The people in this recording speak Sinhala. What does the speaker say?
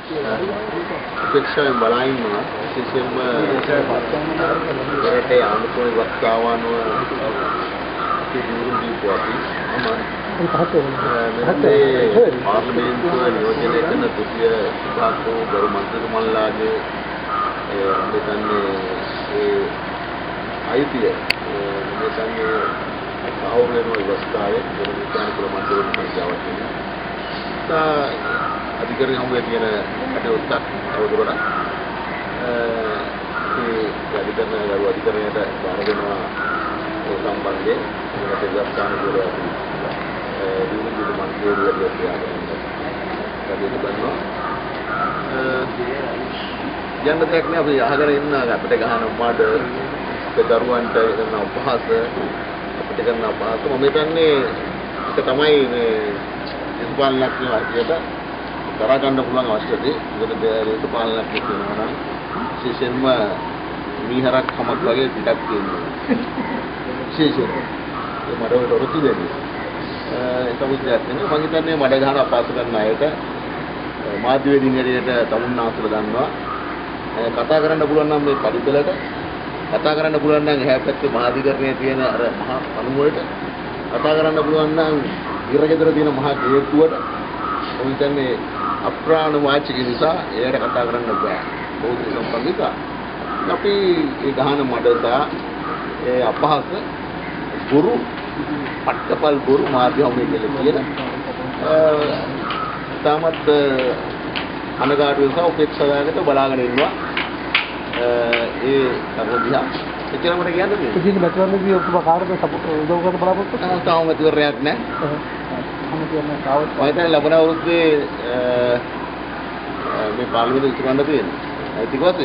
උපේක්ෂාවෙන් බලා ඉන්නවා විශේෂයෙන්ම රටේ ආණ්ඩුක්‍රම ව්‍යවස්ථාවන්ව පිළිගන්න දීපුවාපි පාර්ලිමේන්තුව නියෝජනය කරන තුතිය විභාගෝ ගරු මන්ත්‍රීතුමන්ලාගේ මෙතන්නේ ඒ අයිතිය මෙතන්නේ ආවරණ ව්‍යවස්ථාවේ ජනවිඥාන කුල මණ්ඩලයේ සංඛ්‍යාවක් වෙනවා. අධිකරණ හමුවේ තියෙන කටයුත්තක් අවුරුද්දක් ඒ අධිකරණයට බාර දෙනවා ඒ සම්බන්ධයෙන් ඒකට ගස්තාන කියලා දිනුදින මන්ත්‍රීවරුන්ගේ ප්‍රයාසයෙන් කරනවා. යන්න දෙයක් නෑ අපි අහගෙන ඉන්න අපිට ගහන මාඩ දරුවන්ට කරන අපහාස අපිට කරන අපහාස මම හිතන්නේ ඒක තමයි මේ දේශපාලනයක් විදියට දරා ගන්න පුළුවන් අවශ්‍යදී මොකද දේශපාලනයක් කියනවා නම් විශේෂයෙන්ම මීහරක් කමක් වගේ පිටක් තියෙනවා විශේෂයෙන් ඒ මඩවලට රොටි දෙන්නේ ඒක විදිහට නේ මම හිතන්නේ මඩ ගහන අපහාස කරන අයට මාධ්‍යවේදීන් හැටියට තමුන්නාසල දන්නවා කතා කරන්න පුළුවන් නම් මේ පරිදලට කතා කරන්න පුළුවන් නම් එහා පැත්තේ මහාධිකරණයේ තියෙන අර මහා පණුවලට කතා කරන්න පුළුවන් නම් ඉරගෙදර තියෙන මහා ගේට්ටුවට ඔය කියන්නේ අප්‍රාණ වාචික නිසා එයාට කතා කරන්න බෑ බෞද්ධ සම්බන්ධිත අපි ඒ ගහන මඩතා ඒ අපහාස ගුරු පට්ටපල් ගුරු මාධ්‍යමය කියලා කියන තාමත් අනගාටු නිසා උපේක්ෂාවකට බලාගෙන ඉන්නවා ඒ කරුණියා එච්චරම මට කියන්න දෙන්න. ඉතින් මැතිවරණදී ඔබතුමා කාටද උදව් කරන්න බලාපොරොත්තු වෙන්නේ? තාම මැතිවරණයක් නැහැ. මම කියන්නේ තාවත් වයිතන ලැබෙන අවුරුද්දේ මේ පාර්ලිමේන්තුව ඉතුරු කරන්න තියෙනවා. ඒකත්